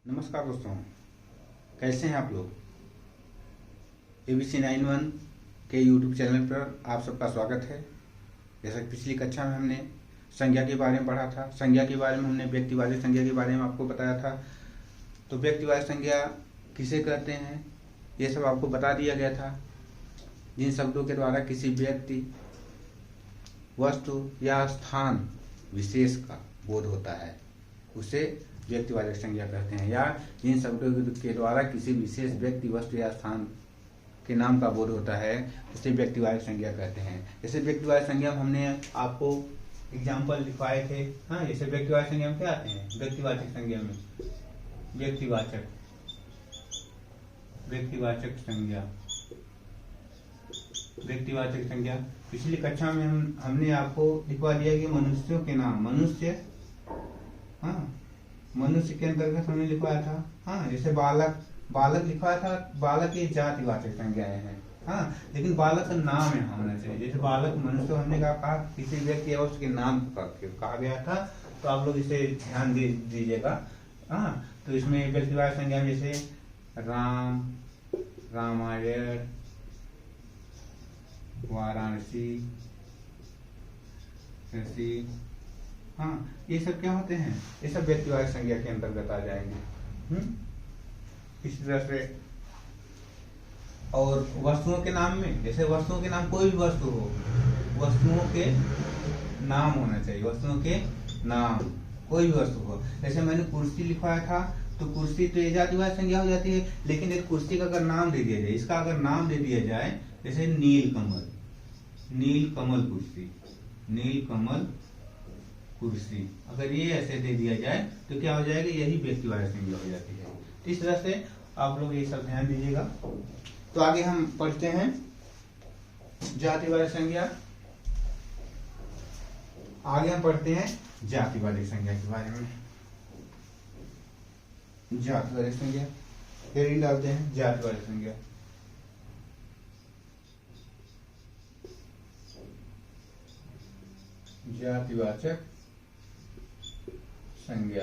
नमस्कार दोस्तों, कैसे हैं आप लोग। ABC 91 के YouTube चैनल पर आप सबका स्वागत है। जैसा कि पिछली कक्षा में हमने संज्ञा के बारे में पढ़ा था, संज्ञा के बारे में हमने व्यक्तिवाचक संज्ञा के बारे में आपको बताया था। तो व्यक्तिवाचक संज्ञा किसे कहते हैं ये सब आपको बता दिया गया था। जिन शब्दों के द्वारा किसी व्यक्ति, वस्तु या स्थान विशेष का बोध होता है उसे व्यक्तिवाचक संज्ञा कहते हैं, या जिन शब्दों के द्वारा किसी विशेष व्यक्ति, वस्तु या स्थान के नाम का बोध होता है उसे व्यक्तिवाचक संज्ञा कहते हैं। जैसे व्यक्तिवाचक संज्ञा में हमने आपको एग्जाम्पल लिखवाए थे। हाँ, जैसे व्यक्तिवाचक संज्ञा में क्या आते हैं, व्यक्तिवाचक संज्ञा में व्यक्तिवाचक संज्ञा पिछली कक्षा में हमने आपको लिखवा दिया कि मनुष्यों के नाम, मनुष्य के अंतर्गत हमने लिखवाया था। हाँ, जैसे बालक लिखवाया था, बालक की जातिवाचक संज्ञाएं हैं। हाँ, लेकिन बालक का नाम यहाँ होना चाहिए। जैसे बालक मनुष्य हमने कहा किसी व्यक्ति या उसके नाम कहा गया था, तो आप लोग इसे ध्यान दीजिएगा। हाँ, तो इसमें व्यक्तिवाचक संज्ञा जैसे राम, रामायण, वाराणसी, शशि, हाँ, ये सब क्या होते हैं, ये सब व्यक्तिवाचक संज्ञा के अंतर्गत आ जाएंगे। इसी तरह से और वस्तुओं के नाम में, जैसे वस्तुओं के नाम, कोई भी वस्तु हो, वस्तुओं के नाम होना चाहिए। वस्तुओं के नाम, कोई भी वस्तु हो। जैसे मैंने कुर्सी लिखवाया था, तो कुर्सी तो ये जातिवाचक संज्ञा हो जाती है। लेकिन एक कुर्सी का अगर नाम दे दिया जाए, इसका अगर नाम दे दिया जाए, जैसे नीलकमल कुर्सी, अगर ये ऐसे दे दिया जाए तो क्या हो जाएगा, यही व्यक्तिवाचक संज्ञा हो जाती है। तो इस तरह से आप लोग ये सब ध्यान दीजिएगा। तो आगे हम पढ़ते हैं जातिवाचक संज्ञा। आगे हम पढ़ते हैं जातिवाचक संज्ञा के बारे में। जातिवाचक संज्ञा हेडिंग डालते हैं, जातिवाचक संज्ञा। जातिवाचक संज्ञा,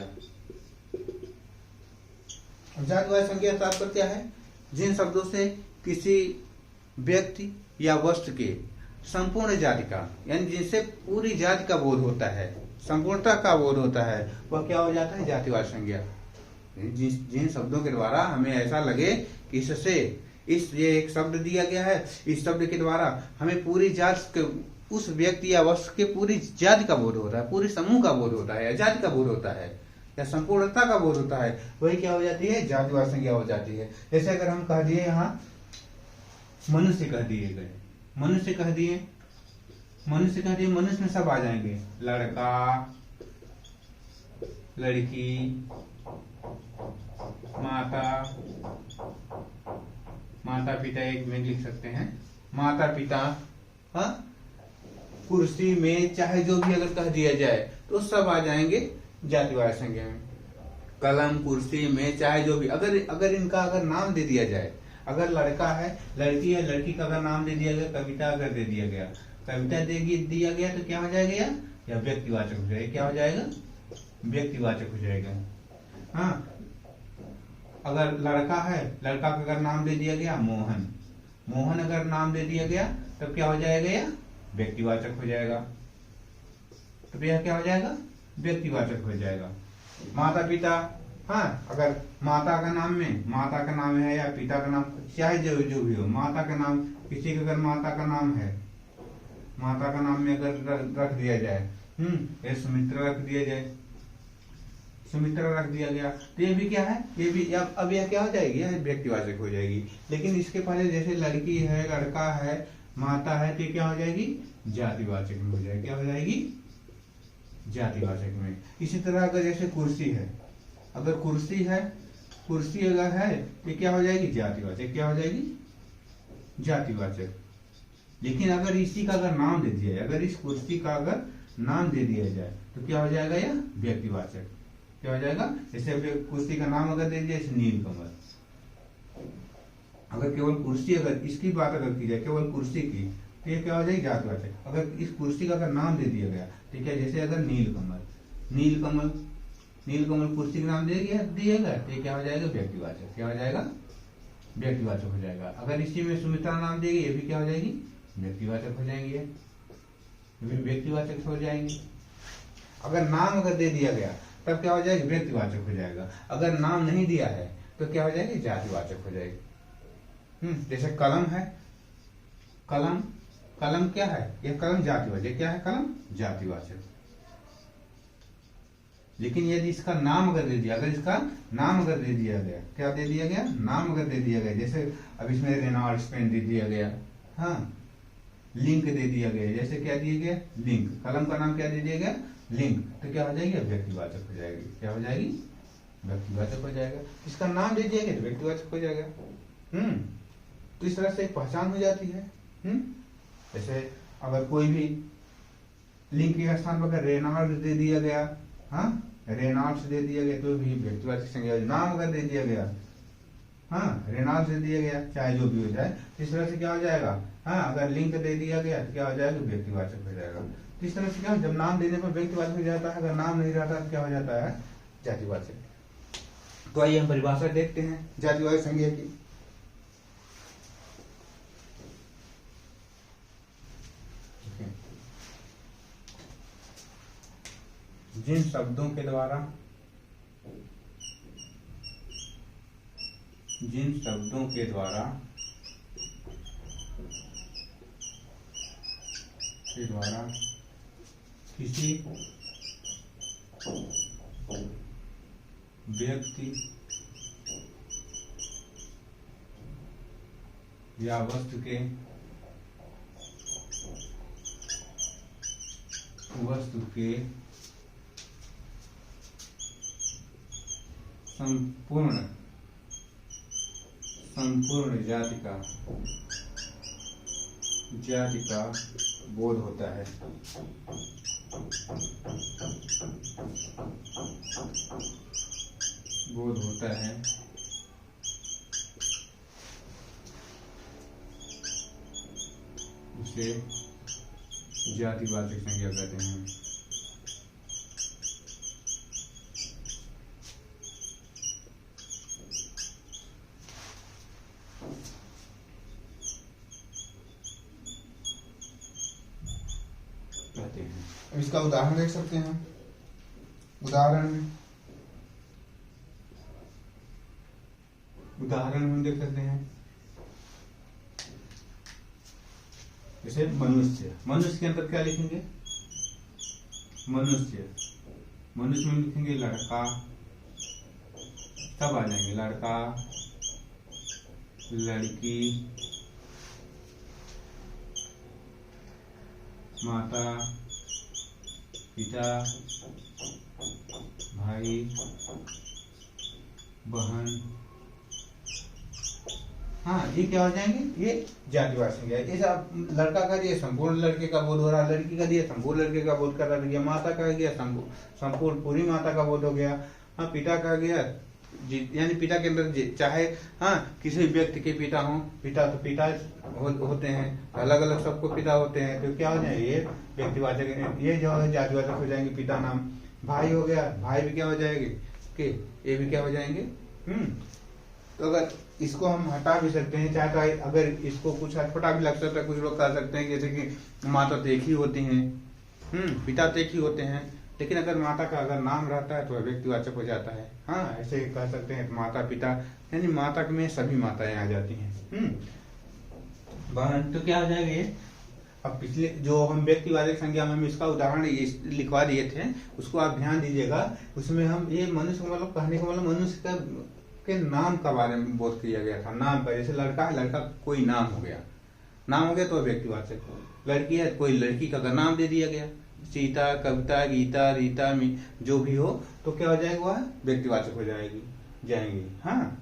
जातिवाचक संज्ञा का तात्पर्य क्या है, जिन शब्दों से किसी व्यक्ति या वस्तु के संपूर्ण जाति का, यानी जिनसे पूरी जाति का बोध होता है, संपूर्णता का बोध होता है, वह क्या हो जाता है, जातिवाचक संज्ञा। जिन शब्दों के द्वारा हमें ऐसा लगे कि इससे ये एक शब्द दिया गया है, इस शब्द के द्वारा हमें पूरी जाति के, उस व्यक्ति या वस्तु के पूरी जाति का बोध होता है, पूरे समूह का बोध होता है, या जाति का बोध होता है, या संपूर्णता का बोध होता है, वही क्या हो जाती है, जातिवाचक संज्ञा हो जाती है। जैसे अगर हम कह दिए यहाँ मनुष्य कह दिए, मनुष्य में सब आ जाएंगे, लड़का, लड़की, माता पिता, एक में लिख सकते हैं, माता पिता। हाँ, कुर्सी में चाहे जो भी अगर कह दिया जाए तो सब आ जाएंगे जातिवाचक संज्ञा में। कलम, कुर्सी में चाहे जो भी, अगर इनका अगर नाम दे दिया जाए, अगर लड़का है, लड़की है, लड़की का अगर नाम दे दिया गया, कविता अगर दे दिया गया, दिया गया तो क्या हो जाएगा, या व्यक्तिवाचक हो जाएगा। क्या हो जाएगा, व्यक्तिवाचक हो जाएगा। हाँ, अगर लड़का है, लड़का का अगर नाम दे दिया गया मोहन अगर नाम दे दिया गया तब क्या हो जाएगा, या व्यक्तिवाचक हो जाएगा। तो यह क्या हो जाएगा, व्यक्तिवाचक हो जाएगा। माता पिता, हाँ, अगर माता का नाम में, माता का नाम है या पिता का नाम, चाहे जो भी हो, माता का नाम, किसी का अगर माता का नाम है, माता का नाम में अगर रख दिया जाए, सुमित्रा रख दिया जाए, सुमित्रा रख दिया गया, तो ये भी क्या है, ये भी अब यह क्या हो जाएगी, यह व्यक्तिवाचक हो जाएगी। लेकिन इसके पहले जैसे लड़की है, लड़का है, माता है, तो क्या हो जाएगी, जातिवाचक में हो जाएगी। क्या हो जाएगी, जातिवाचक में। इसी तरह अगर जैसे कुर्सी है, अगर कुर्सी अगर है तो क्या हो जाएगी, जातिवाचक। क्या हो जाएगी, जातिवाचक। लेकिन अगर इसी का अगर नाम दे दिया जाए, अगर इस कुर्सी का अगर नाम दे दिया जाए तो क्या हो जाएगा, यह व्यक्तिवाचक। क्या हो जाएगा, जैसे कुर्सी का नाम अगर दे दिया, जैसे नीलकमल, अगर केवल कुर्सी, अगर इसकी बात अगर की जाए, केवल कुर्सी की, तो ये क्या हो जाएगी, जातिवाचक। अगर इस कुर्सी का अगर नाम दे दिया गया, ठीक है, जैसे अगर नीलकमल, नीलकमल कुर्सी का नाम दिएगा तो ये क्या हो जाएगा, व्यक्तिवाचक। क्या हो जाएगा, व्यक्तिवाचक हो जाएगा। अगर इसी में सुमित्रा नाम देगी, ये भी क्या हो जाएगी, व्यक्तिवाचक हो जाएंगे, ये भी व्यक्तिवाचक हो जाएंगे। अगर नाम अगर दे दिया गया तब क्या हो जाएगा, व्यक्तिवाचक हो जाएगा। अगर नाम नहीं दिया है तो क्या हो जाएगी, जातिवाचक हो जाएगी। जैसे कलम है, कलम, कलम क्या है, यह कलम जातिवाचक। क्या है, कलम जातिवाचक। लेकिन यदि इसका नाम अगर दे दिया, अगर इसका नाम अगर दे दिया गया, क्या दे दिया गया, नाम अगर दे दिया गया, जैसे अब इसमें रेनॉल्ड्स पेन दे दिया गया, हाँ, लिंक दे दिया गया, जैसे क्या दिया गया, लिंक, कलम का नाम क्या दे दिया गया, लिंक, तो क्या हो जाएगी, व्यक्तिवाचक हो जाएगी। क्या हो जाएगी, व्यक्तिवाचक हो जाएगा। इसका नाम दे दिया गया तो व्यक्तिवाचक हो जाएगा। तो इस तरह से एक पहचान हो जाती है। जैसे अगर कोई भी लिंक के स्थान पर अगर रेनॉल्ड्स दे दिया गया, हाँ, रेनॉल्ड्स दे दिया गया तो भी व्यक्तिवाचक संज्ञा। नाम अगर दे दिया गया, हाँ, रेनॉल्ड्स दे दिया गया, चाहे जो भी हो जाए, इस तरह से क्या हो जाएगा, हाँ, अगर लिंक दे दिया गया तो क्या हो जाएगा, व्यक्तिवाचक हो जाएगा। तो इस तरह से क्या, जब नाम देने पर व्यक्तिवाचक हो जाता है, अगर नाम नहीं रहता तो क्या हो जाता है, जातिवाचक। तो आइए हम परिभाषा देखते हैं जातिवाचक संज्ञा की। जिन शब्दों के द्वारा, जिन शब्दों के द्वारा किसी व्यक्ति या वस्तु के संपूर्ण जाति का बोध होता है। उसे जातिवाचक संज्ञा कहते हैं। अब इसका उदाहरण देख सकते हैं। उदाहरण हम देख सकते हैं, जैसे मनुष्य। मनुष्य के अंदर क्या लिखेंगे, मनुष्य में लिखेंगे लड़का, तब आ जाएंगे लड़का, लड़की, माता, पिता, भाई, बहन, हाँ, ये क्या हो जाएंगे, ये जातिवाचक संज्ञा है। जैसे आप लड़का का दिया, संपूर्ण लड़के का बोध हो रहा, लड़की का दिया, संपूर्ण लड़के का बोध कर रहा, माता का गया, संपूर्ण पूरी माता का बोध हो गया। हाँ, पिता का गया, यानी पिता के अंदर चाहे, हाँ, किसी व्यक्ति के पिता हो, पिता तो पिता होते हैं, अलग अलग सबको पिता होते हैं, तो क्या हो जाएंगे, ये व्यक्तिवाचक, ये जो है जातिवाचक हो जाएंगे। पिता नाम, भाई हो गया, भाई भी क्या हो जाएंगे, कि ये भी क्या हो जाएंगे। तो अगर इसको हम हटा भी सकते हैं, चाहे तो अगर इसको कुछ अटपटा भी लग सकता है, कुछ लोग कह सकते हैं जैसे कि माता तो एक ही होती हैं, पिता तो एक ही होते हैं, लेकिन अगर माता का अगर नाम रहता है तो व्यक्तिवाचक हो जाता है। हाँ, ऐसे कह सकते हैं माता पिता, यानी माता में सभी माताएं आ जाती हैं। बहन, तो क्या हो जाएगा ये। अब पिछले जो हम व्यक्तिवाचक संज्ञा में इसका उदाहरण लिखवा दिए थे, उसको आप ध्यान दीजिएगा। उसमें हम ये मनुष्य मतलब कहने का मतलब मनुष्य के नाम का बारे में बोध किया गया था। नाम का, जैसे लड़का है, लड़का कोई नाम हो गया तो व्यक्तिवाचक। लड़की है, कोई लड़की का नाम दे दिया गया, सीता, कविता, गीता, रीता, जो भी हो, तो क्या हो जाएगा, वह व्यक्तिवाचक हो जाएंगे। हाँ,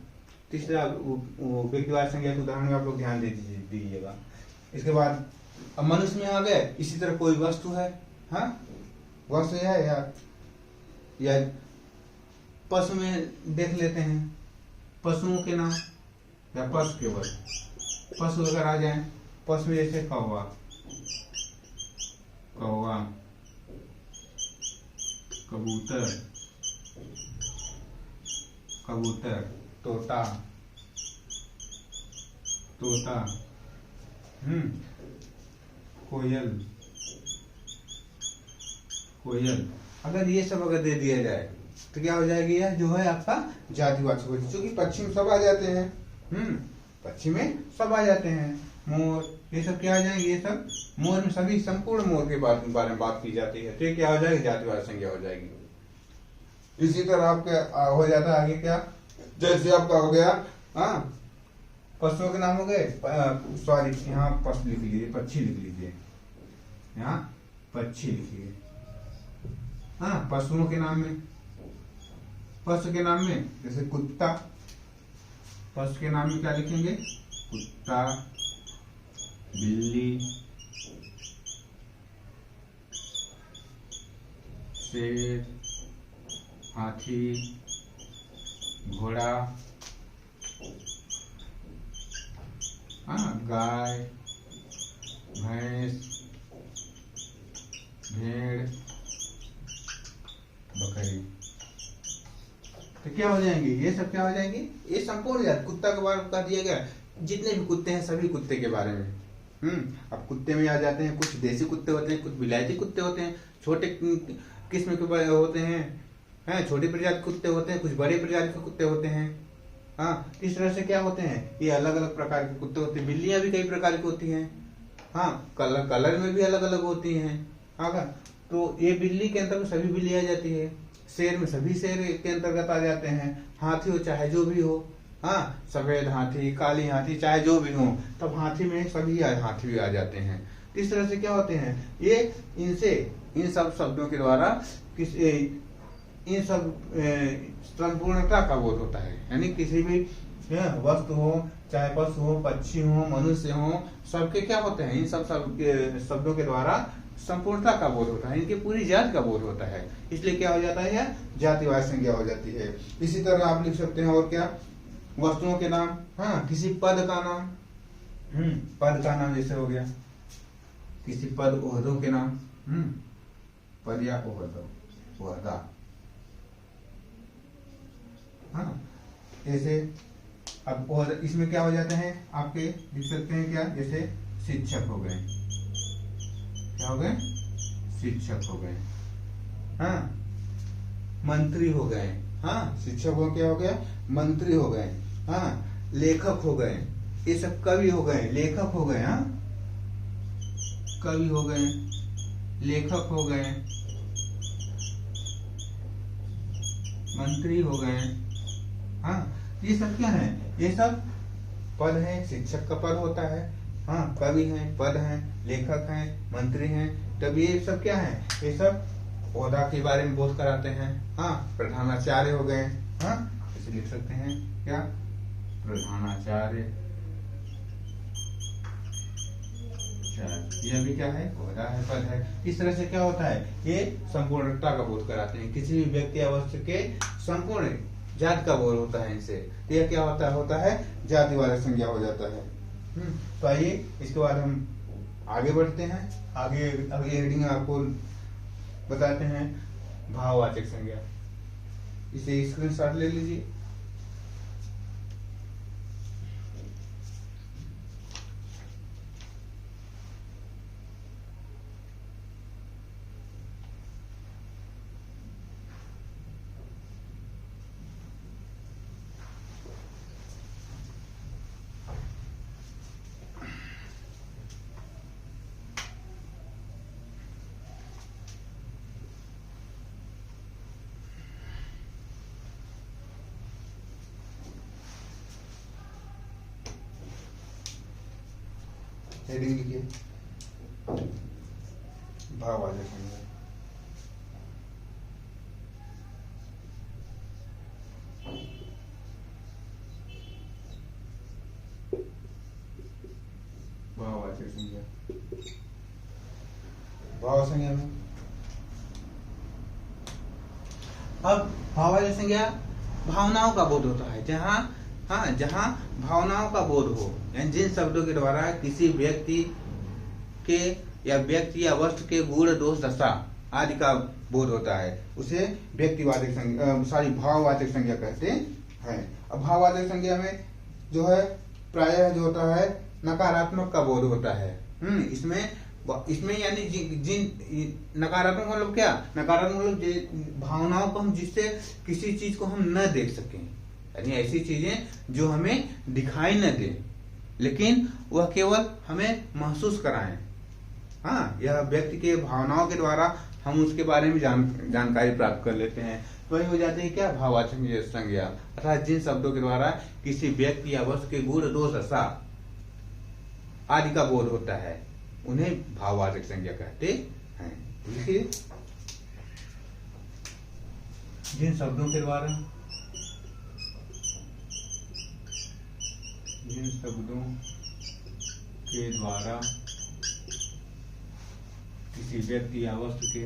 तीसरा व्यक्तिवाचक संज्ञा के उदाहरण में आप लोग ध्यान दीजिएगा। इसके बाद अब मनुष्य में आ गए, इसी तरह कोई वस्तु है, हाँ, वस्तु है या पशु में देख लेते हैं, पशुओं के नाम या पशु केवल पशु अगर आ जाए, पशु जैसे कौवा, कबूतर, कबूतर, तोता, तोता, कोयल, कोयल। अगर ये सब अगर दे दिया जाए तो क्या हो जाएगी, यह जो है आपका जातिवाचक हो, क्योंकि पक्षी में सब आ जाते हैं। पक्षी में सब आ जाते हैं, मोर, ये सब क्या आ जाएंगे, ये सब मोर में सभी संपूर्ण मोर के बारे में बात की जाती है, तो ये क्या हो जाएगी, जातिवाचक संज्ञा हो जाएगी। इसी तरह आपका हो जाता है आगे क्या, जैसे आपका हो गया पशुओं के नाम हो गए, सॉरी यहाँ पशु लिख लीजिए, पक्षी लिख लीजिए, यहाँ पक्षी लिखिए। पशुओं के नाम में, पशु के नाम में जैसे कुत्ता, पशु के नाम में क्या लिखेंगे, कुत्ता, बिल्ली, शेर, हाथी, घोड़ा, गाय, भैंस, भेड़, बकरी। तो क्या हो जाएंगे, ये सब क्या हो जाएंगे, ये संपूर्ण जाति। कुत्ता के बारे में कह दिया गया, जितने भी कुत्ते हैं सभी कुत्ते के बारे में। अब कुत्ते में आ जाते हैं, कुछ देसी कुत्ते होते हैं, कुछ विलायती कुत्ते होते हैं, छोटे किस्म के होते हैं, छोटी प्रजाति कुत्ते होते हैं, कुछ बड़े प्रजाति के कुत्ते होते हैं। इस तरह से क्या होते हैं, ये अलग अलग प्रकार के कुत्ते होते हैं। बिल्लियां भी कई प्रकार की होती हैं, कलर में भी अलग अलग होती हैं। तो ये बिल्ली के अंतर्गत सभी बिल्ली आ जाती है, शेर में सभी शेर के अंतर्गत आ जाते हैं, हाथी हो चाहे जो भी हो, सफेद हाथी, काली हाथी, चाहे जो भी हो, तब हाथी में सभी हाथी भी आ जाते हैं। इस तरह से क्या होते हैं, ये इन सब शब्दों के द्वारा इन सब संपूर्णता का बोध होता है। यानी किसी भी वस्तु हो, चाहे पशु हो, पक्षी हो, मनुष्य हो, सबके क्या होते हैं, इन सब शब्दों के द्वारा संपूर्णता का बोध होता है, इनकी पूरी जात का बोध होता है। इसलिए क्या हो जाता है, यह जातिवाचक संज्ञा हो जाती है। इसी तरह आप लिख सकते हैं और क्या, वस्तुओं के नाम, किसी पद का नाम, पद का नाम जैसे हो गया, किसी पद ओहदों के नाम, पद या ओहदा, जैसे अब इसमें क्या हो जाते हैं आपके, लिख सकते हैं क्या, जैसे शिक्षक हो गए, क्या हो गए, शिक्षक हो गए, मंत्री हो गए, शिक्षक हो क्या हो गया, मंत्री हो गए, लेखक हो गए, ये सब कवि हो गए, लेखक हो गए, कवि हो गए, लेखक हो गए, मंत्री हो गए। ये सब क्या है, ये सब पद है, शिक्षक का पद होता है, कवि हैं, पद हैं, लेखक हैं, मंत्री हैं। तब ये सब क्या है, ये सब ओहदा के बारे में बोध कराते हैं। प्रधानाचार्य हो गए, इसे लिख सकते हैं क्या, प्रधानाचार्य, यह भी क्या है, ओहदा है, पद है। इस तरह से क्या होता है, ये संपूर्णता का बोध कराते हैं, किसी भी व्यक्ति अवस्था के संपूर्ण जात का बोध होता है इनसे। तो यह क्या होता है जातिवाचक संज्ञा हो जाता है। तो आइए इसके बाद हम आगे बढ़ते हैं, आगे हेडिंग आपको बताते हैं भाववाचक संज्ञा। इसे स्क्रीनशॉट ले लीजिए। हेडिंग लिखिए भाववाचक संज्ञा। भाववाचक संज्ञा, भाव संज्ञा में अब भाववाचक संज्ञा भावनाओं का बोध होता है, जहाँ भावनाओं का बोध हो, यानी जिन शब्दों के द्वारा किसी व्यक्ति के या व्यक्ति या वस्तु के गुण दोष दशा आदि का बोध होता है, उसे व्यक्तिवाचक संज्ञा भाववाचक संज्ञा कहते है। अब भाववाचक संज्ञा में जो है प्रायः जो होता है नकारात्मक का बोध होता है। इसमें यानी जिन नकारात्मक मतलब क्या, नकारात्मक मतलब भावनाओं को हम जिससे किसी चीज को हम न देख सकें, यानी ऐसी चीजें जो हमें दिखाई न दे लेकिन वह केवल हमें महसूस कराएं। हाँ, यह व्यक्ति के भावनाओं के द्वारा हम उसके बारे में जानकारी प्राप्त कर लेते हैं। वही हो जाते हैं क्या, भाववाचक संज्ञा, अर्थात जिन शब्दों के द्वारा किसी व्यक्ति या वस्तु के गुण दोष दशा आदि का बोध होता है उन्हें भाववाचक संज्ञा कहते हैं। देखिए, जिन शब्दों के द्वारा किसी व्यक्ति या वस्तु के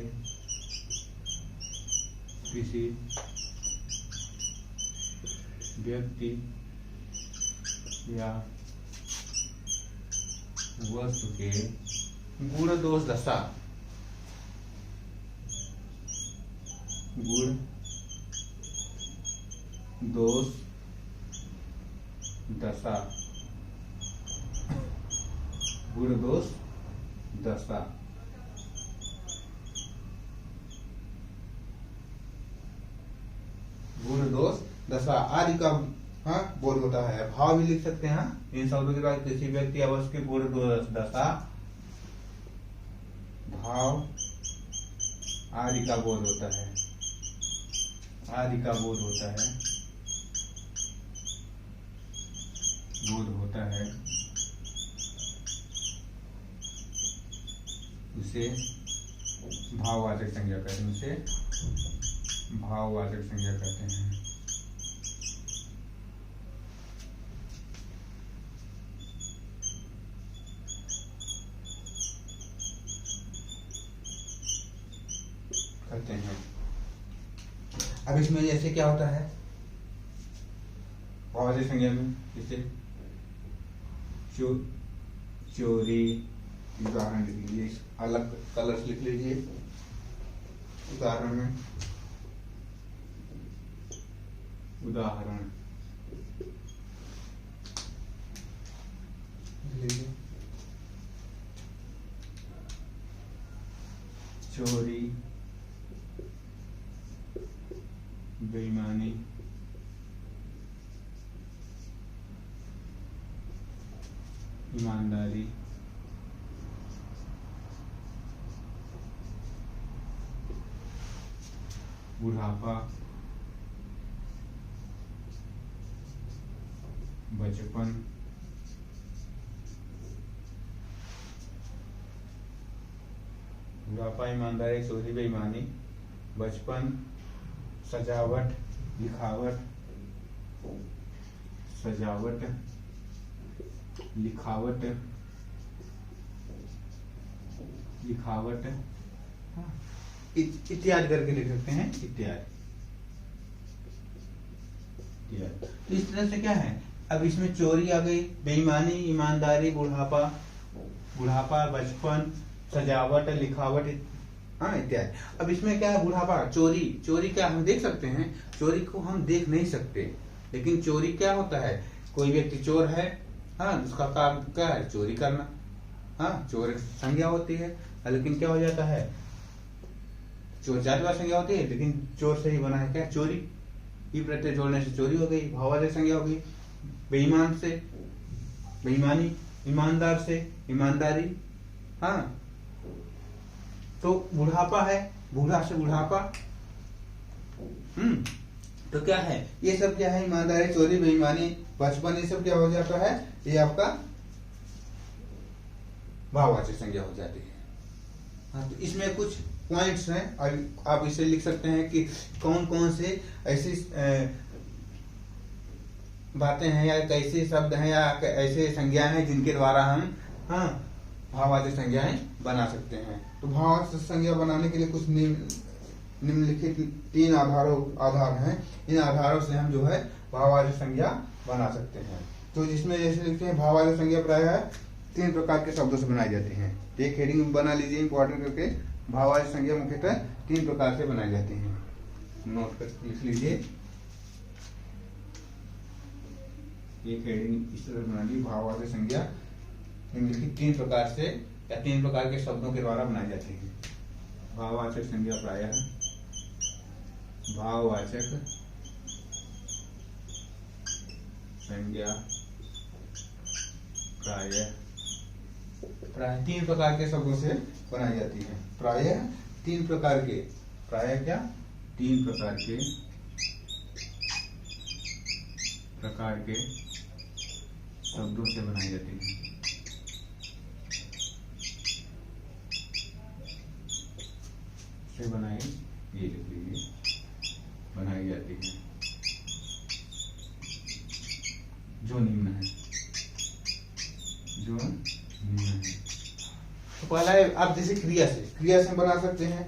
गुण दोष दशा आदि का बोध होता है। भाव भी लिख सकते हैं। इन शब्दों के बाद किसी व्यक्ति या वस्तु के गुण दोष दशा भाव आदि का बोध होता है, उसे भाववाचक संज्ञा कहते हैं। अब इसमें जैसे क्या होता है भाववाचक संज्ञा में, जैसे चोरी, उदाहरण लिख लीजिए, अलग कलर्स लिख लीजिए। उदाहरण लीजिए, चोरी, बेईमानी, ईमानदारी, बुढ़ापा, बचपन, ईमानदारी, चोरी, बेईमानी, बचपन, सजावट, लिखावट, इत्यादि करके लिख सकते हैं। इत्यादि। तो इस तरह से क्या है, अब इसमें चोरी आ गई, बेईमानी, ईमानदारी, बुढ़ापा, बचपन, सजावट, लिखावट, इत्यादि। अब इसमें क्या है, बुढ़ापा, चोरी क्या हम देख सकते हैं? चोरी को हम देख नहीं सकते, लेकिन चोरी क्या होता है, कोई व्यक्ति चोर है, उसका काम क्या है, चोरी करना। चोर संज्ञा होती है, लेकिन क्या हो जाता है, चोर जातिवाचक संज्ञा होती है, लेकिन चोर से ही बना है क्या, चोरी। ई प्रत्यय जोड़ने से चोरी हो गई, भाववाचक संज्ञा हो गई। बेईमान से बेईमानी, ईमानदार से ईमानदारी। तो बुढ़ापा है, बूढ़ा से बुढ़ापा। तो क्या है, ये सब क्या है, ईमानदारी, चोरी, बेईमानी, बचपन, ये सब क्या हो जाता है, ये आपका भाववाचक संज्ञा हो जाती है। तो इसमें कुछ पॉइंट्स हैं और आप इसे लिख सकते हैं कि कौन कौन से ऐसी बातें हैं या कैसे शब्द हैं या ऐसे संज्ञाएं हैं जिनके द्वारा हम भाववाचक संज्ञाएं बना सकते हैं। तो भाववाचक संज्ञा बनाने के लिए कुछ निम्नलिखित 3 आधार हैं। इन आधारों से हम जो है भाववाचक संज्ञा बना सकते हैं। तो जिसमें जैसे लिखते हैं, भाववाचक संज्ञा प्रायः 3 प्रकार के शब्दों से बनाई जाती हैं। एक हेडिंग बना लीजिए इंपॉर्टेंट करके, भाववाचक संज्ञा मुख्यतः 3 प्रकार से बनाई जाती हैं। नोट कर लिख लीजिए। एक हेडिंग इस तरह बना ली, भाववाचक संज्ञा निम्नलिखित 3 प्रकार से या 3 प्रकार के शब्दों के द्वारा बनाई जाती है। भाववाचक संज्ञा प्रायः, भाववाचक संज्ञा प्रायः 3 प्रकार के शब्दों से बनाई जाती है। प्रायः 3 प्रकार के, प्रायः क्या 3 प्रकार के शब्दों से बनाई जाती है। से बनाई, ये लिख लीजिए, बनाई जाती है जो निम्न है, जो निम्न है। तो पहला है, आप जैसे क्रिया से बना सकते हैं,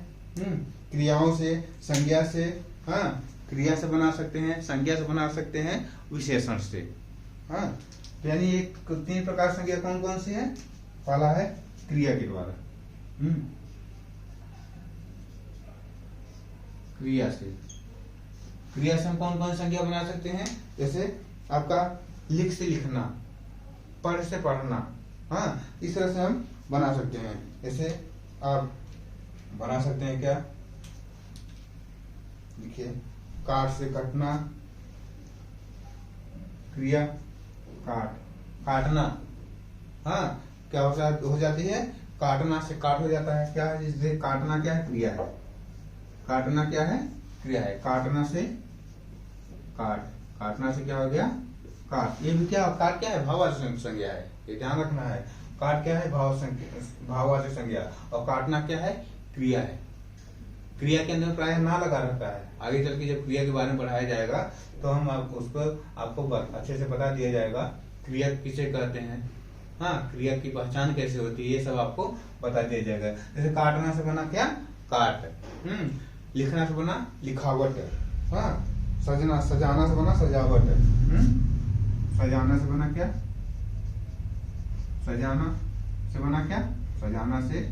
क्रियाओं से, संज्ञा से, हाँ क्रिया से बना सकते हैं, संज्ञा से बना सकते हैं, विशेषण से। हाँ यानी एक 3 प्रकार संज्ञा कौन कौन सी है? पहला है क्रिया के द्वारा, क्रिया से हम कौन कौन संज्ञा बना सकते हैं? जैसे आपका लिख से लिखना, पढ़ से पढ़ना, हाँ इस तरह से हम बना सकते हैं। जैसे आप बना सकते हैं क्या, देखिए काट से कटना, क्रिया काटना, हाँ क्या हो जाती है? काटना से काट हो जाता है, क्या है? जिससे काटना क्या है? क्रिया है। काटना क्या है? क्रिया है। काटना से काटना से क्या हो गया? काट। ये भी क्या, काट क्या है? भाववाचक संज्ञा है, ये ध्यान रखना है। काट क्या है? भाववाचक संज्ञा। और काटना क्या है? क्रिया है। क्रिया के अंदर प्राय ना लगा रहता है। आगे चल के जब क्रिया के बारे में पढ़ाया जाएगा तो हम आपको अच्छे से बता दिया जाएगा क्रिया किसे कहते हैं, हाँ क्रिया की पहचान कैसे होती है, ये सब आपको बता दिया जाएगा। जैसे काटना से बना क्या? काट। लिखना से बना लिखावट, हाँ सजाना से बना सजावट, सजाना से बना क्या? सजाना से बना क्या? सजाना से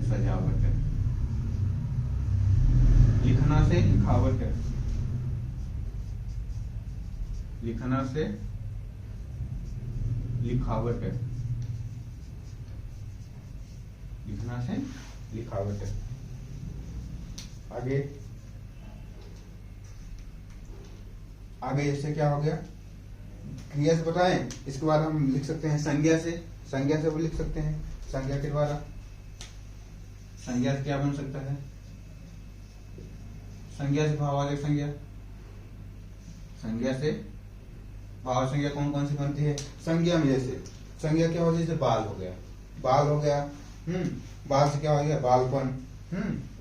सजावट। लिखना से लिखावट, लिखना से लिखावट, लिखना से लिखावट। आगे जैसे क्या हो गया? क्रिया से बताएं, इसके बाद हम लिख सकते हैं संज्ञा से भी लिख सकते हैं। संज्ञा के द्वारा, संज्ञा से क्या बन सकता है? संज्ञा से भाववाचक संज्ञा, संज्ञा से भाव संज्ञा कौन कौन सी बनती है? संज्ञा में जैसे संज्ञा क्या होती है? जैसे बाल हो गया, बाल हो गया, बाल से क्या हो गया? बालपन,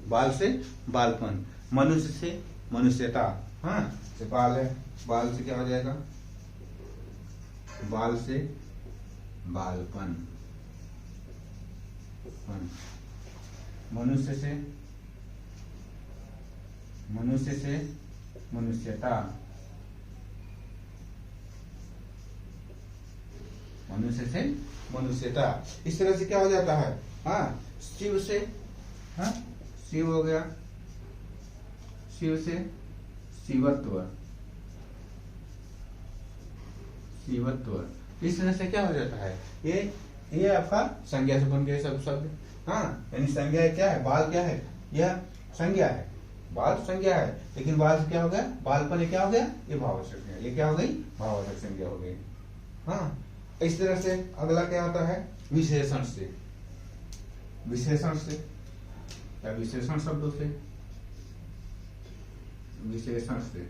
बाल से बालपन। मनुष्य से मनुष्यता, हाँ से बाल है, बाल से क्या हो जाएगा? बाल से बालपन। मनुष्य से मनुष्यता, मनुष्य से मनुष्यता। इस तरह से क्या हो जाता है? हाँ शिव से, हाँ शिव हो गया, शिव से शिवत्व, शिवत्व। इस तरह से क्या हो जाता है? ये आपका संज्ञा से बन गए सब शब्द। हाँ यानी संज्ञा क्या है? बाल क्या है? यह संज्ञा है, बाल संज्ञा है, लेकिन बाल से क्या हो गया? बालपन। ये क्या हो गया? ये भाववाचक संज्ञा। ये क्या हो गई? भाववाचक संज्ञा हो गई। हाँ इस तरह से अगला क्या होता है? विशेषण से, विशेषण से या विशेषण शब्दों से, विशेषण से,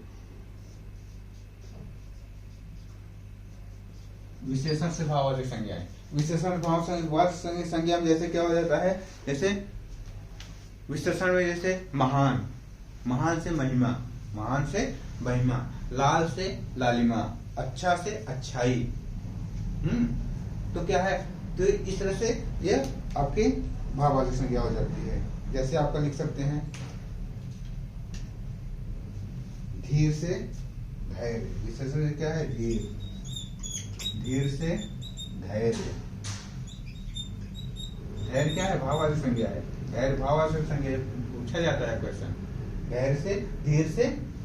विशेषण से भाववाचक संज्ञाएं। विशेषण भाववाचक संज्ञा में जैसे क्या हो जाता है? जैसे विशेषण में जैसे महान, महान से महिमा, महान से महिमा, लाल से लालिमा, अच्छा से अच्छाई। तो क्या है? तो इस तरह से ये आपकी भाववाचक संज्ञा हो जाती है। जैसे आपका लिख सकते हैं धीर से धैर्य। विशेषण क्या है? धीर, धीर से धैर्य। धैर्य क्या है? भाववाचक संज्ञा है। धैर्य भाववाचक संज्ञा पूछा जाता है क्वेश्चन। धैर्य से, धीर से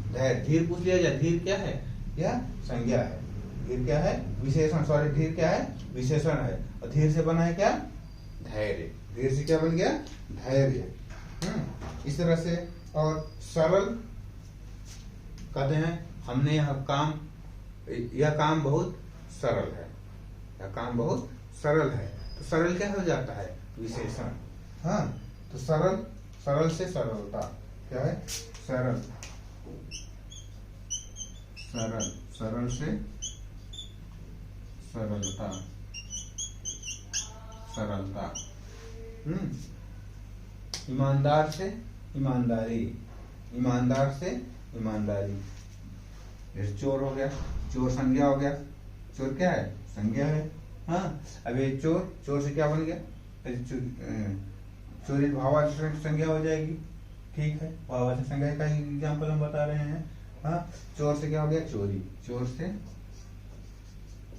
धैर्य, धीर पूछ लिया जाए, धीर क्या है? यह संज्ञा है। धीर क्या है? विशेषण। सॉरी, धीर क्या है? विशेषण है। और धीर से बना है क्या? धैर्य। धीर से क्या बन गया? धैर्य। इस तरह से। और सरल कहते हैं हमने यह काम बहुत सरल है, यह काम बहुत सरल है। तो सरल क्या हो जाता है? विशेषण। हाँ, तो सरल, सरल से सरलता क्या है? सरल, सरल, सरल से सरलता, सरलता। ईमानदार से ईमानदारी, ईमानदार से ईमानदारी। जैसे चोर हो गया, चोर संज्ञा हो गया। चोर क्या है? संज्ञा है। हाँ, अब ये चोर, चोर से क्या बन गया? चोरी भाववाचक संज्ञा हो जाएगी। ठीक है, भाववाचक संज्ञा का एग्जाम्पल हम बता रहे हैं। हाँ, चोर से क्या हो गया? चोरी, चोर से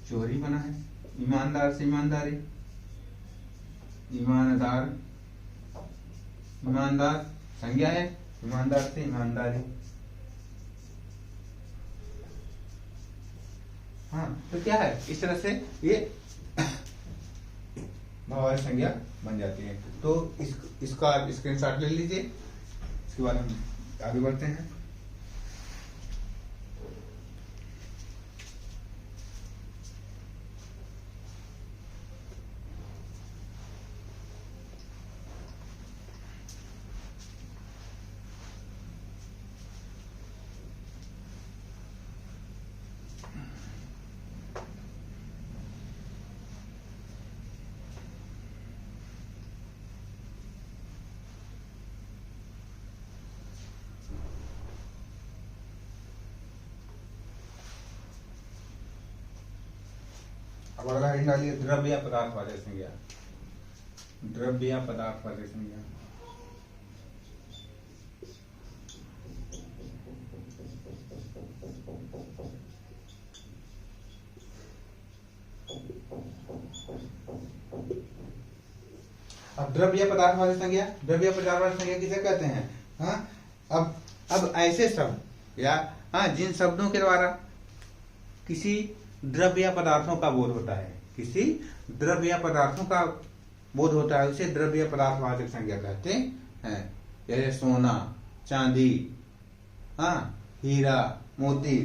चोरी बना है। ईमानदार से ईमानदारी, ईमानदार, ईमानदार संज्ञा है, ईमानदार से ईमानदारी। हाँ, तो क्या है? इस तरह से ये भाववाचक संज्ञा बन जाती है। तो इसका स्क्रीनशॉट ले लीजिए। इसके बाद हम आगे बढ़ते हैं। अब अगला हेडिंग डालिए, द्रव्य या पदार्थवाचक संज्ञा। द्रव्य या पदार्थवाचक संज्ञा। अब द्रव्य या पदार्थवाचक संज्ञा, द्रव्य या पदार्थवाचक संज्ञा किसे कहते हैं? हाँ, अब ऐसे शब्द या जिन शब्दों के द्वारा किसी द्रव्य या पदार्थों का बोध होता है, किसी द्रव्य या पदार्थों का बोध होता है, उसे द्रव्य या पदार्थवाचक संज्ञा कहते हैं। जैसे सोना, चांदी, हीरा, मोती।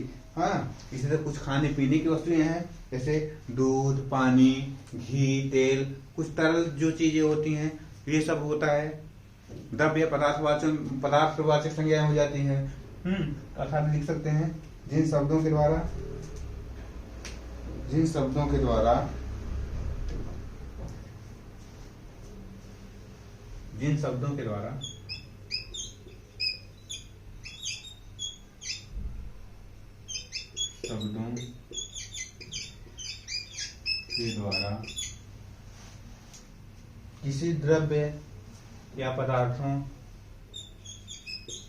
इसी तरह कुछ खाने पीने की वस्तुएं हैं, जैसे दूध, पानी, घी, तेल, कुछ तरल जो चीजें होती हैं, ये सब होता है। द्रव्य या पदार्थवाचक संज्ञाएं हो जाती हैं। अर्थात लिख सकते हैं जिन शब्दों के द्वारा शब्दों के द्वारा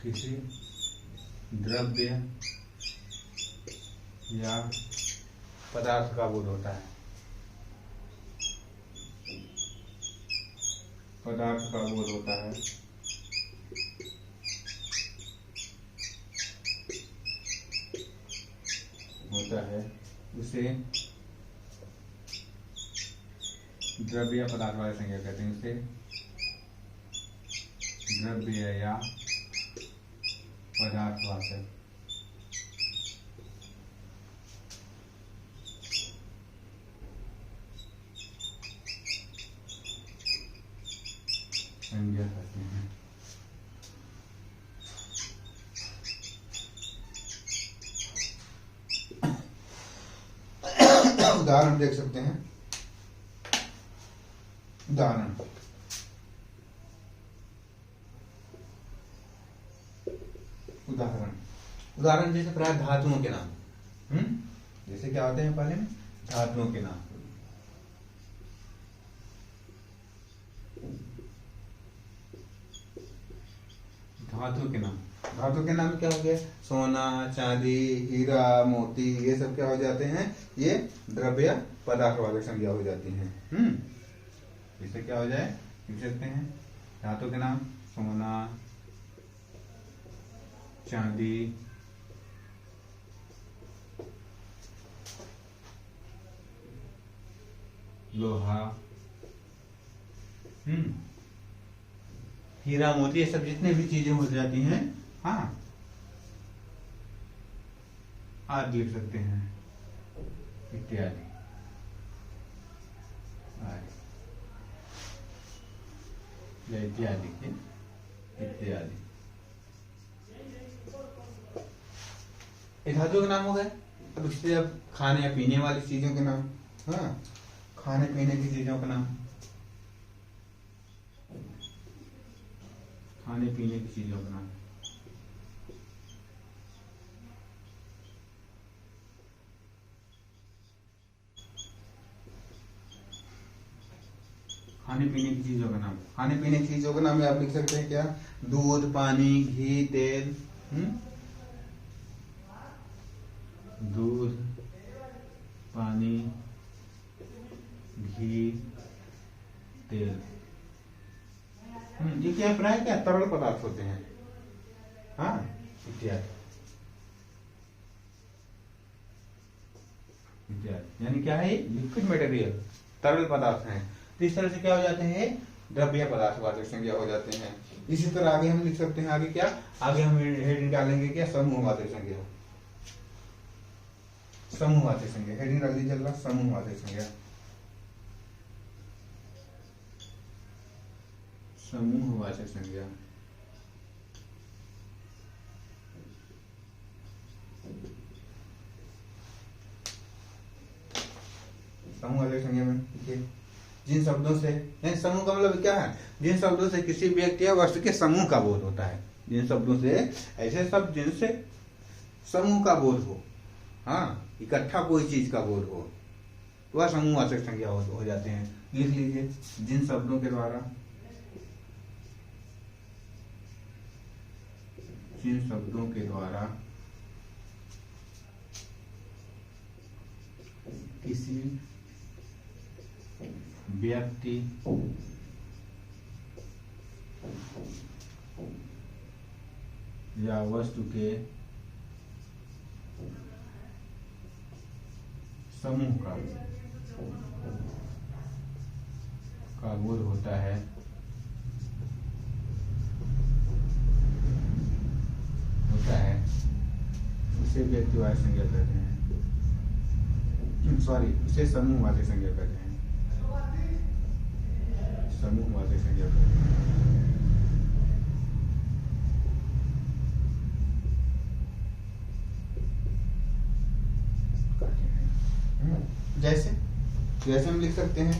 किसी द्रव्य या पदार्थों पदार्थ का बोध होता है, पदार्थ का बोध होता है। उसे द्रव्य या पदार्थवाचक संज्ञा कहते हैं। उसे द्रव्य या पदार्थवाचक संज्ञा कहते हैं। उदाहरण देख सकते हैं। उदाहरण जैसे प्राय धातुओं के नाम। जैसे क्या होते हैं पहले में? धातुओं के नाम। धातु के नाम क्या हो गया? सोना, चांदी, हीरा, मोती, ये सब क्या हो जाते हैं? ये द्रव्य पदार्थवाचक संज्ञा हो जाती हैं। इसे क्या हो जाए? लिख सकते हैं धातु के नाम सोना, चांदी, लोहा, हीरा मोती, ये सब जितने भी चीजें हो जाती हैं, हाँ, आदि लिख सकते हैं, इत्यादि। या इत्यादि के इत्यादि ये धातुओं के नाम हो गए। अब इससे अब खाने या पीने वाली चीजों के नाम, हाँ, खाने पीने की चीजों का नाम, खाने पीने की चीजों का नाम, खाने पीने की चीजों का नाम, खाने पीने की चीजों का नाम में आप लिख सकते हैं क्या, दूध, पानी, घी, तेल, दूध, पानी, घी, तेल, ये क्या प्राय क्या तरल पदार्थ होते हैं, हाँ, इत्यादि इत्यादि, यानी क्या है, लिक्विड मटेरियल, तरल पदार्थ हैं। तो इस तरह से क्या हो जाते हैं, द्रव्य पदार्थ वाचक संज्ञा हो जाते हैं। इसी तरह आगे हम लिख सकते हैं, आगे क्या, आगे हम हेडिंग डालेंगे क्या, समूहवाचक संज्ञा, समूहवाचक संज्ञा, हेडिंग रख दीजिए चल रहा, समूहवाचक संज्ञा, समूहवाचक संज्ञा, समूहवाचक संज्ञा में देखिए, जिन शब्दों से, समूह का मतलब क्या है, जिन शब्दों से किसी व्यक्ति या वस्तु के समूह का बोध होता है, जिन शब्दों से, ऐसे शब्द जिनसे समूह का बोध हो, हाँ, इकट्ठा कोई चीज का बोध हो, तो वह समूहवाचक संज्ञा हो जाते हैं। लिख लीजिए, जिन शब्दों के द्वारा, जिन शब्दों के द्वारा किसी व्यक्ति या वस्तु के समूह का बोध होता है, उसे व्यक्तिवाचक संज्ञा कहते हैं, सॉरी, उसे समूहवाचक संज्ञा कहते हैं, समूहवाचक संज्ञा कहते हैं। जैसे जैसे हम लिख सकते हैं,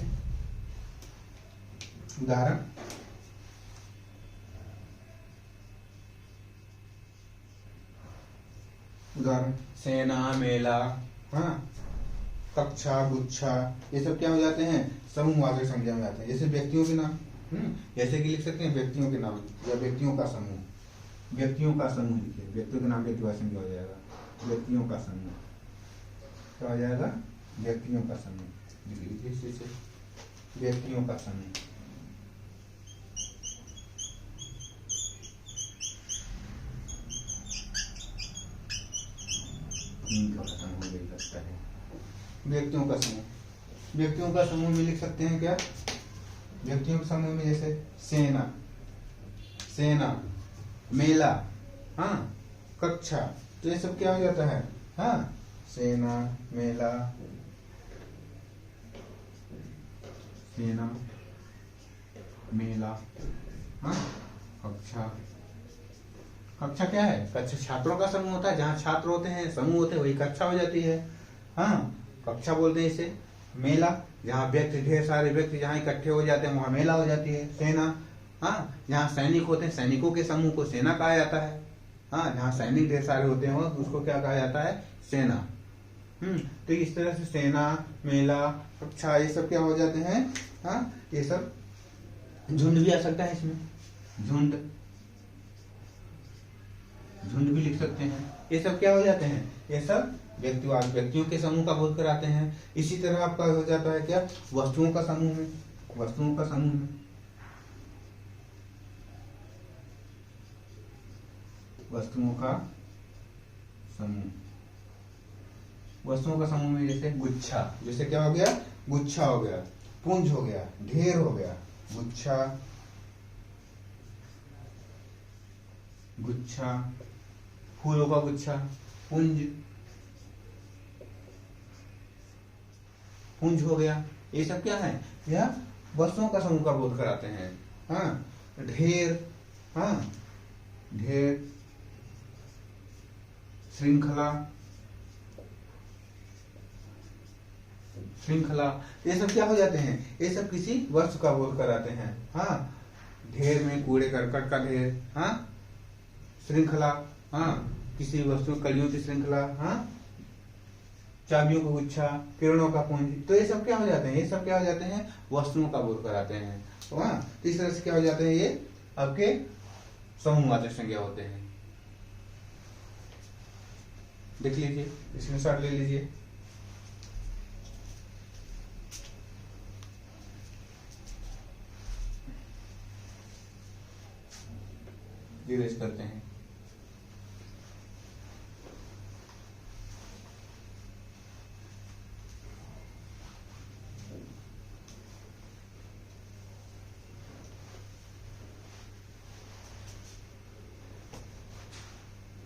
उदाहरण, सेना, मेला, हाँ, कक्षा, गुच्छा, ये सब क्या हो जाते हैं, समूहवाचक संज्ञा में आते हैं। जैसे व्यक्तियों के नाम, जैसे कि लिख सकते हैं व्यक्तियों के नाम या व्यक्तियों का समूह, व्यक्तियों का समूह लिखिए, व्यक्तियों के नाम व्यक्तिवाचक संज्ञा हो जाएगा, व्यक्तियों का समूह क्या हो जाएगा, व्यक्तियों का समूह, लिखिए, व्यक्तियों का समूह, समूह लिख सकता है, व्यक्तियों का समूह, व्यक्तियों का समूह में लिख सकते हैं क्या, व्यक्तियों के समूह में जैसे सेना, सेना, मेला, हाँ, कक्षा, तो ये सब क्या हो जाता है, हाँ, सेना, मेला, सेना, मेला, हाँ, कक्षा, कक्षा क्या है, कक्षा छात्रों का समूह होता है, जहाँ छात्र होते हैं, समूह होते हैं, वही कक्षा हो जाती है, हाँ, कक्षा बोलते हैं इसे। मेला, जहाँ व्यक्ति, ढेर सारे व्यक्ति जहाँ इकट्ठे हो जाते हैं, वहाँ मेला हो जाती है। सेना, हाँ, जहाँ सैनिक होते हैं, सैनिकों के समूह को सेना कहा जाता है, हाँ, जहाँ सैनिक ढेर सारे होते हैं उसको क्या कहा जाता है, सेना। तो इस तरह से सेना, मेला, कक्षा, ये सब क्या हो जाते हैं, हाँ, ये सब, झुंड भी आ सकता है इसमें, झुंड, झुंड भी लिख सकते हैं। ये सब क्या हो जाते हैं, ये सब व्यक्तियों के समूह का बोध कराते हैं। इसी तरह आपका हो जाता है क्या, वस्तुओं का समूह में, वस्तुओं का समूह में, वस्तुओं का समूह, वस्तुओं का समूह में जैसे गुच्छा, जैसे क्या हो गया, गुच्छा हो गया, पुंज हो गया, ढेर हो गया, गुच्छा, गुच्छा, फूलों का गुच्छा, पुंज, पुंज हो गया। ये सब क्या है? यह वस्तुओं का समूह का बोध कराते हैं। हाँ, ढेर, हाँ, ढेर, श्रृंखला, श्रृंखला, ये सब क्या हो जाते हैं? ये सब किसी वस्तु का बोध कराते हैं। हाँ, ढेर में कूड़े करकट का ढेर, हाँ, श्रृंखला, हाँ, किसी वस्तु कलियों की श्रृंखला, हाँ, चाबियों का गुच्छा, किरणों का पुंज, तो ये सब क्या हो जाते हैं? ये सब क्या हो जाते हैं? वस्तुओं का बोध कराते हैं। तो हाँ, तो इस तरह से क्या हो जाते हैं? ये आपके समूहवाचक संज्ञा होते हैं। देख लीजिए, स्क्रीनशॉट ले लीजिए। इरेज करते हैं।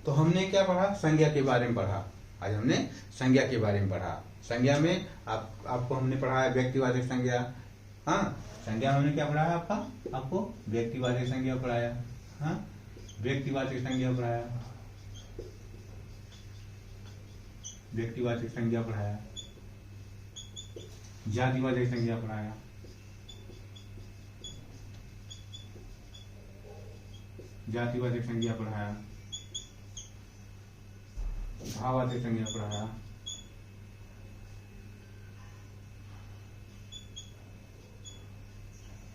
तो हमने क्या पढ़ा? संज्ञा के बारे में पढ़ा। आज हमने संज्ञा के बारे में पढ़ा। संज्ञा में आपको हमने पढ़ाया व्यक्तिवाचक संज्ञा। हाँ, संज्ञा हमने क्या पढ़ाया? आपको व्यक्तिवाचक संज्ञा पढ़ाया। हाँ, व्यक्तिवाचक संज्ञा पढ़ाया, व्यक्तिवाचक संज्ञा पढ़ाया, जातिवाचक संज्ञा पढ़ाया, जातिवाचक संज्ञा पढ़ाया, भाववाचक संज्ञा पढ़ाया,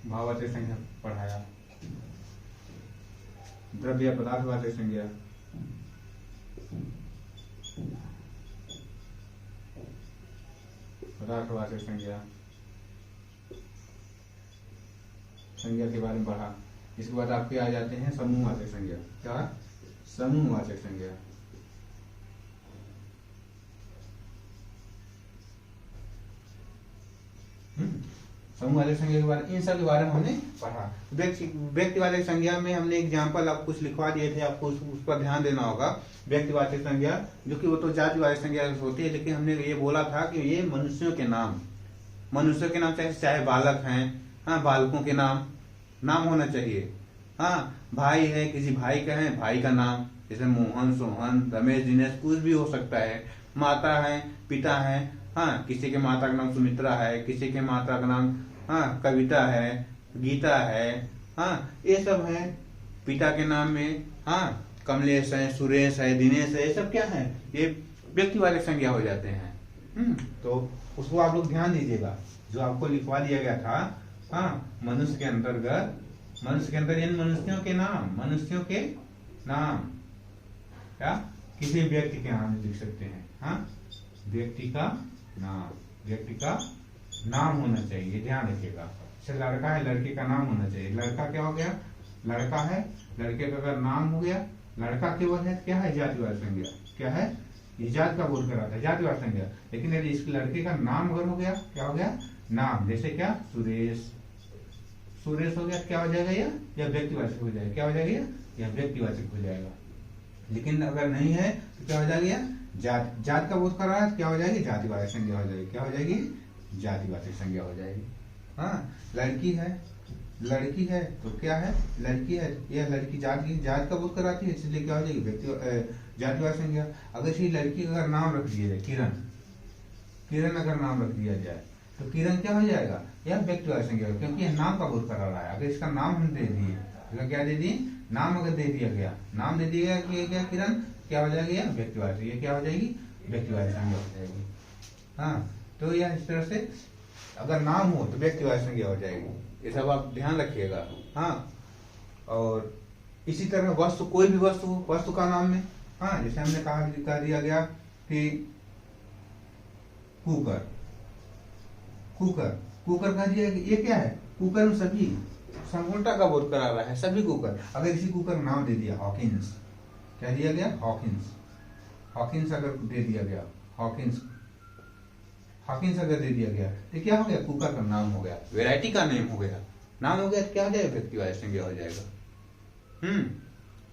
भाववाचक संज्ञा पढ़ाया, द्रव्य पदार्थवाचक संज्ञा, पदार्थवाचक संज्ञा, संज्ञा के बारे में पढ़ा। इसके बाद आपके आ जाते हैं समूहवाचक संज्ञा। क्या? समूहवाचक संज्ञा। समूहवाचक संज्ञा के बारे, इन सब के बारे में हमने पढ़ा। व्यक्तिवाचक संज्ञा में हमने एग्जाम्पल आपको कुछ लिखवा दिए थे, आपको उस पर ध्यान देना होगा। व्यक्तिवाचक संज्ञा जो कि वो तो जातिवाचक संज्ञा होती है, लेकिन हमने ये बोला था कि ये मनुष्यों के नाम, मनुष्यों के नाम, चाहे बालक हैं, हाँ, बालकों के नाम होना चाहिए। हाँ, भाई है, किसी भाई का है, भाई का नाम, जैसे मोहन, सोहन, रमेश, दिनेश, कुछ भी हो सकता है। माता है, पिता है, हाँ, किसी के माता का नाम सुमित्रा है, किसी के माता का नाम, हाँ, कविता है, गीता है, हाँ, ये सब है पिता के नाम में। हाँ, कमलेश है, सुरेश है, दिनेश है, ये सब क्या है? ये व्यक्तिवाचक संज्ञा हो जाते हैं। तो उसको आप लोग ध्यान दीजिएगा, जो आपको लिखवा दिया गया था। हाँ, मनुष्य के अंतर्गत, मनुष्य के अंदर इन मनुष्यों के नाम, मनुष्यों के नाम, क्या किसी व्यक्ति के नाम लिख सकते हैं। हाँ, व्यक्ति का नाम, व्यक्ति का नाम होना चाहिए, ध्यान रखिएगा। जैसे लड़का है, लड़के का नाम होना चाहिए। लड़का क्या हो गया? लड़का है, लड़के का अगर नाम हो गया, लड़का केवल है, क्या है? जातिवाचक संज्ञा। क्या है? ये जात का बोध कराता है, जातिवाचक संज्ञा। लेकिन यदि इसके लड़के का नाम अगर हो गया, क्या हो गया? नाम। जैसे क्या? सुरेश, सुरेश हो गया, क्या हो जाएगा? यह व्यक्तिवाचक हो जाएगा। क्या हो जाएगा? यह व्यक्तिवाचक हो जाएगा। लेकिन अगर नहीं है तो क्या हो जाएगा? जात, जात का बोध कर रहा है, क्या हो जाएगी? जातिवाचक संज्ञा हो जाएगी। क्या हो जाएगी? जातिवाचक संज्ञा हो जाएगी। हाँ, लड़की है, लड़की है तो क्या है? लड़की है, यह लड़की जात की, जात का बोध कराती है, इसलिए क्या हो जाएगी? जातिवाचक संज्ञा। अगर इसी लड़की का अगर नाम रख दिया जाए, किरण, किरण अगर नाम रख दिया जाए तो किरण क्या हो जाएगा? यह व्यक्तिवाचक संज्ञा, क्योंकि यह नाम का बोध करा रहा है। अगर इसका नाम हम दे दिए, अगर क्या दे दिए? नाम अगर दे दिया गया, नाम दे दिया गया कि क्या? किरण, क्या हो जाएगी? यह व्यक्तिवाचक, ये क्या हो जाएगी? व्यक्तिवाचक संज्ञा हो जाएगी। हाँ, तो यह इस तरह से अगर नाम हो तो व्यक्तिवाचक संज्ञा हो जाएगी। ये सब आप ध्यान रखिएगा। हाँ, और इसी तरह वस्तु, कोई भी वस्तु, वस्तु का नाम में, हाँ, जैसे हमने कहा दिया गया कि कुकर, कुकर, कुकर कह दिया, ये क्या है? कुकर में सभी संपूर्णता का बोध करा रहा है, सभी कुकर। अगर इसी कुकर का नाम दे दिया हॉकिंस, क्या दिया गया? हॉकिंस, हॉकिंस अगर दे दिया गया, हॉकिंस, हॉकिंस अगर दे दिया गया तो क्या हो गया, कुकर का नाम हो गया, वैरायटी का नेम हो गया, नाम हो गया तो क्या हो जाएगा, व्यक्तिवाचक संज्ञा हो जाएगा।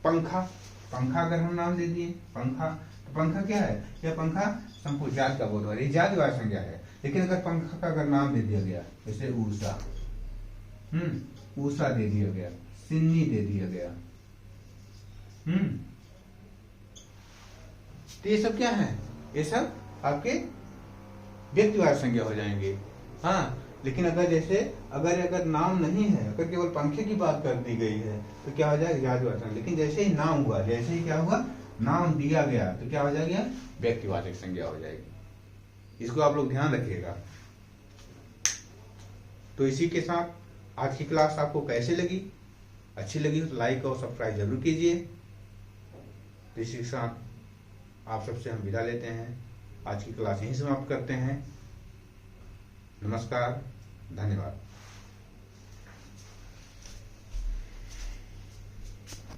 पंखा, पंखा अगर हम नाम दे दिए पंखा, तो पंखा क्या है, यह पंखा संपूर्ण जात का बोध हो रहा है, जातिवाचक संज्ञा है। लेकिन अगर पंखा का अगर नाम दे दिया गया, जैसे ऊषा, ऊषा दे दिया गया, सिन्नी दे दिया गया, तो ये सब क्या है, ये सब आपके व्यक्तिवाचक संज्ञा हो जाएंगे। हाँ, लेकिन अगर जैसे अगर नाम नहीं है, अगर केवल पंखे की बात कर दी गई है तो क्या हो जाएगा, जातिवाचक संज्ञा। लेकिन जैसे ही नाम हुआ, जैसे ही क्या हुआ, नाम दिया गया, तो क्या हो जाएगा, व्यक्तिवाचक संज्ञा हो जाएगी। इसको आप लोग ध्यान रखिएगा। तो इसी के साथ आज की क्लास आपको कैसे लगी, अच्छी लगी तो लाइक और सब्सक्राइब जरूर कीजिए। तो इसी के साथ आप सबसे हम विदा लेते हैं, आज की क्लास यहीं समाप्त करते हैं। नमस्कार, धन्यवाद।